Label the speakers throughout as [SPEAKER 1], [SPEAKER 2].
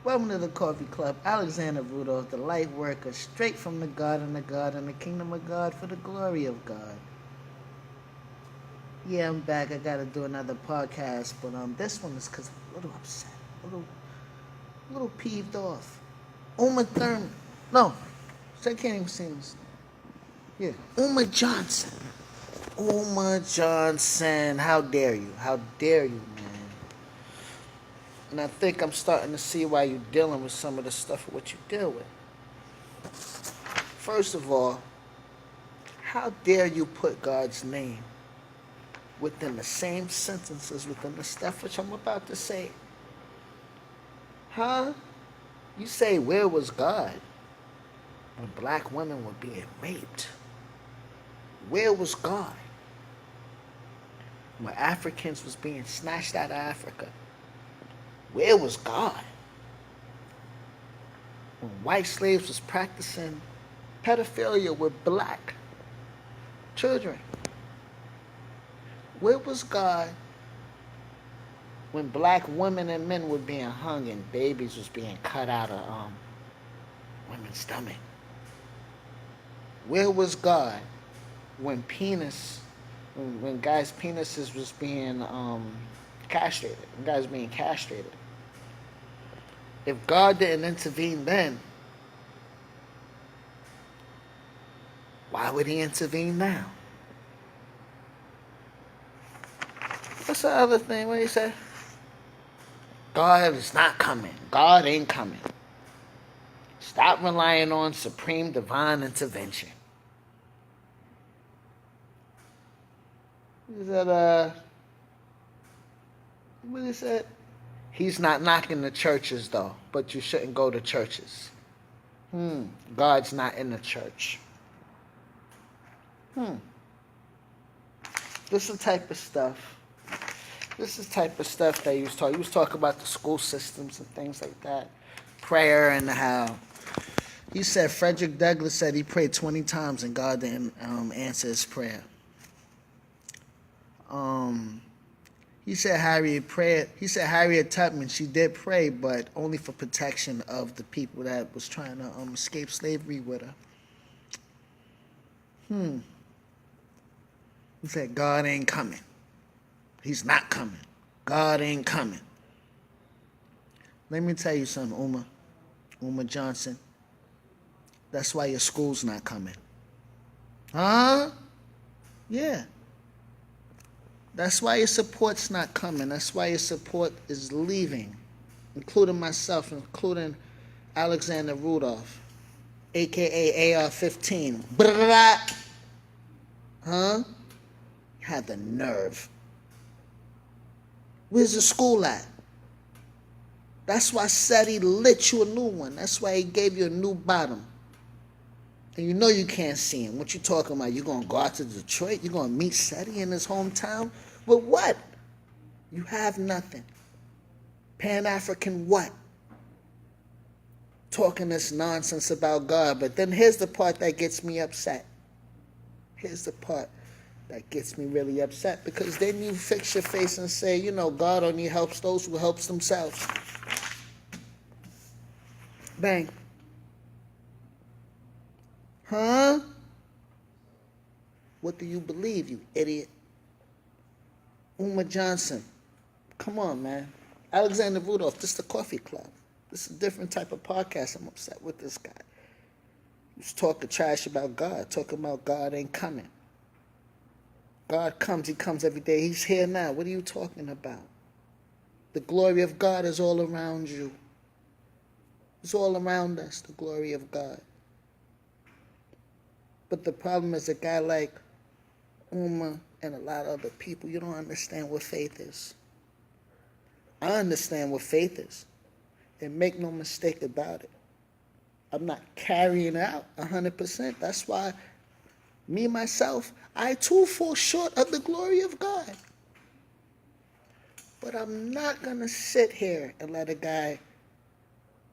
[SPEAKER 1] Welcome to the Coffee Club. Alexander Rudolph, the Light Worker, straight from the God and the kingdom of God for the glory of God. Yeah, I'm back. I gotta do another podcast, but this one is because I'm a little upset, a little peeved off. Umar Thurman, no, I can't even say this. Yeah, Umar Johnson. Umar Johnson, how dare you? How dare you, man? And I think I'm starting to see why you're dealing with some of the stuff of what you deal with. First of all, how dare you put God's name within the same sentences within the stuff which I'm about to say? Huh? You say, where was God when black women were being raped? Where was God when Africans was being snatched out of Africa? Where was God when white slaves was practicing pedophilia with black children? Where was God when black women and men were being hung and babies was being cut out of women's stomach? Where was God when when guys' penises was being castrated, when guys being castrated? If God didn't intervene then, why would he intervene now? What's the other thing? What he said? God is not coming. God ain't coming. Stop relying on supreme divine intervention. Is that what he said? He's not knocking the churches though, but you shouldn't go to churches. God's not in the church. This is the type of stuff. This is the type of stuff that he was talking. He was talking about the school systems and things like that. Prayer and how he said Frederick Douglass said he prayed 20 times and God didn't answer his prayer. He said Harriet Tubman, she did pray, but only for protection of the people that was trying to escape slavery with her. He said God ain't coming. He's not coming. God ain't coming. Let me tell you something, Umar Johnson. That's why your school's not coming. Huh? Yeah. That's why your support's not coming. That's why your support is leaving, including myself, including Alexander Rudolph, a.k.a. AR-15. Blah. Huh? You had the nerve. Where's the school at? That's why SETI lit you a new one. That's why he gave you a new bottom. And you know you can't see him. What you talking about? You gonna go out to Detroit? You gonna meet SETI in his hometown? But what? You have nothing. Pan-African what? Talking this nonsense about God. But then here's the part that gets me upset. Here's the part that gets me really upset. Because then you fix your face and say, you know, God only helps those who helps themselves. Bang. Huh? What do you believe, you idiot? Umar Johnson. Come on, man. Alexander Rudolph, this is the Coffee Club. This is a different type of podcast. I'm upset with this guy. He's talking trash about God, talking about God ain't coming. God comes, he comes every day. He's here now. What are you talking about? The glory of God is all around you. It's all around us, the glory of God. But the problem is a guy like Umar and a lot of other people, you don't understand what faith is. I understand what faith is. And make no mistake about it. I'm not carrying it out 100%. That's why me, myself, I too fall short of the glory of God. But I'm not going to sit here and let a guy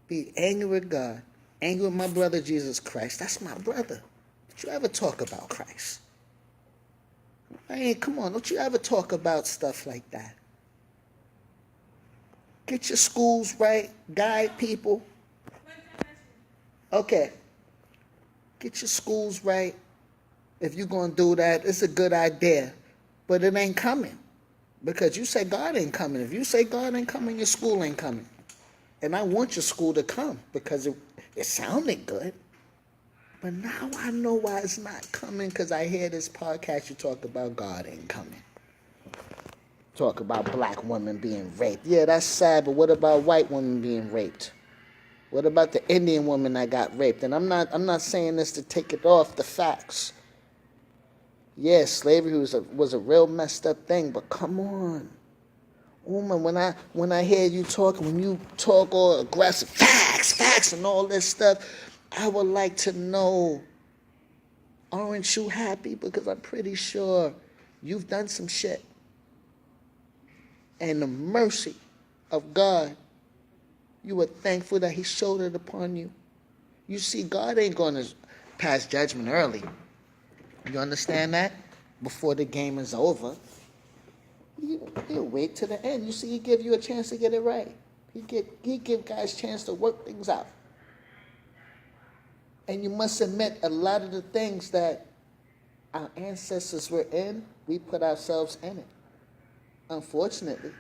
[SPEAKER 1] be angry with God, angry with my brother Jesus Christ. That's my brother. Don't you ever talk about Christ. Come on, don't you ever talk about stuff like that. Get your schools right. Guide people. Okay. Get your schools right. If you're going to do that, it's a good idea. But it ain't coming. Because you say God ain't coming. If you say God ain't coming, your school ain't coming. And I want your school to come because it sounded good. But now I know why it's not coming, because I hear this podcast you talk about God ain't coming. Talk about black women being raped. Yeah, that's sad, but what about white women being raped? What about the Indian woman that got raped? And I'm not saying this to take it off the facts. Yeah, slavery was a real messed up thing, but come on. Woman, when I hear you talking, when you talk all aggressive, facts and all this stuff, I would like to know, aren't you happy? Because I'm pretty sure you've done some shit. And the mercy of God, you were thankful that he showed it upon you. You see, God ain't going to pass judgment early. You understand that? Before the game is over. He'll wait to the end. You see, he give you a chance to get it right. He give guys a chance to work things out. And you must admit, a lot of the things that our ancestors were in, we put ourselves in it. Unfortunately.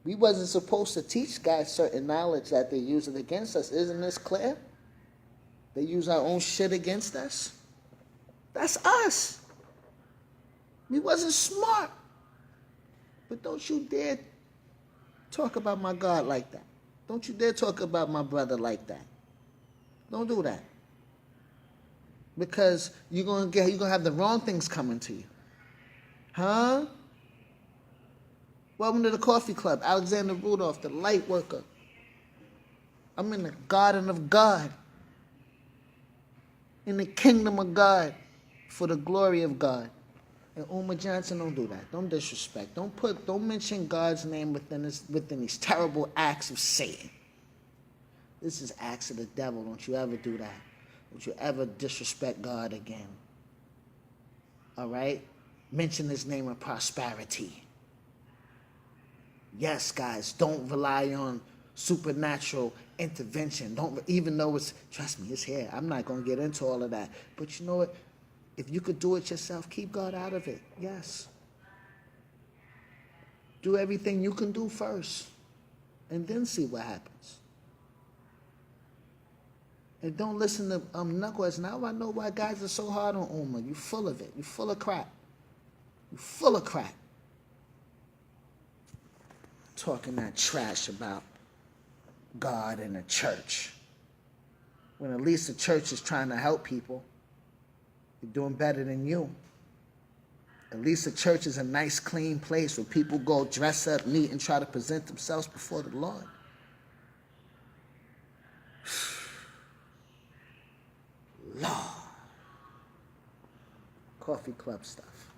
[SPEAKER 1] We wasn't supposed to teach guys certain knowledge that they use it against us. Isn't this clear? They use our own shit against us. That's us. We wasn't smart. But don't you dare talk about my God like that. Don't you dare talk about my brother like that. Don't do that. Because you're gonna have the wrong things coming to you. Huh? Welcome to the coffee club. Alexander Rudolph, the light worker. I'm in the garden of God. In the kingdom of God. For the glory of God. And Umar Johnson, don't do that. Don't disrespect. Don't mention God's name within these terrible acts of Satan. This is acts of the devil. Don't you ever do that. Don't you ever disrespect God again. All right? Mention his name in prosperity. Yes, guys, don't rely on supernatural intervention. Even though trust me, it's here. I'm not going to get into all of that. But you know what? If you could do it yourself, keep God out of it. Yes. Do everything you can do first. And then see what happens. And don't listen to knuckleheads. Now I know why guys are so hard on Umar. You full of it. You full of crap. You full of crap. Talking that trash about God and the church. When at least the church is trying to help people. They're doing better than you. At least the church is a nice, clean place where people go dress up neat and try to present themselves before the Lord. Lord. Coffee club stuff.